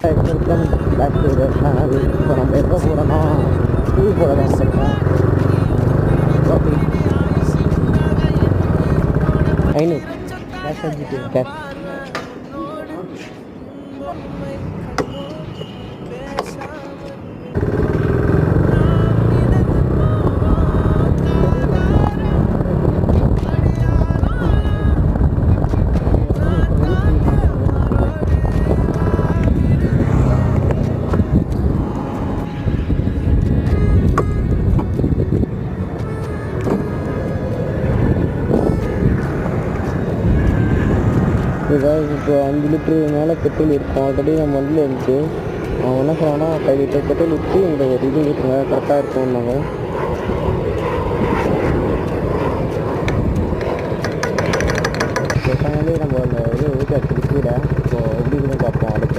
Welcome back to the channel. இப்போ நம்ம எப்போ போகிறோன்னா டூ போட தான் இருக்கோம். ஓகே, ஐநூறு கேஷ் அடிச்சுட்டு கேஷ். ஏதாவது இப்போ 5 லிட்ரு மேலே பெட்ரோல் இருக்கும். ஆல்ரெடி நம்ம வண்டியில் இருந்துச்சு. அவன் என்ன சொன்னான்னா 5 லிட்டர் பெட்ரோல் ஊற்றி இந்த ஒரு இது ஊற்றுங்க கரெக்டாக இருக்கும்னாங்க. பேசாமலே நம்ம அந்த இது ஊற்றி லிக்விடை இப்போ எப்படி இருக்குன்னு பார்ப்போம் அடுத்து.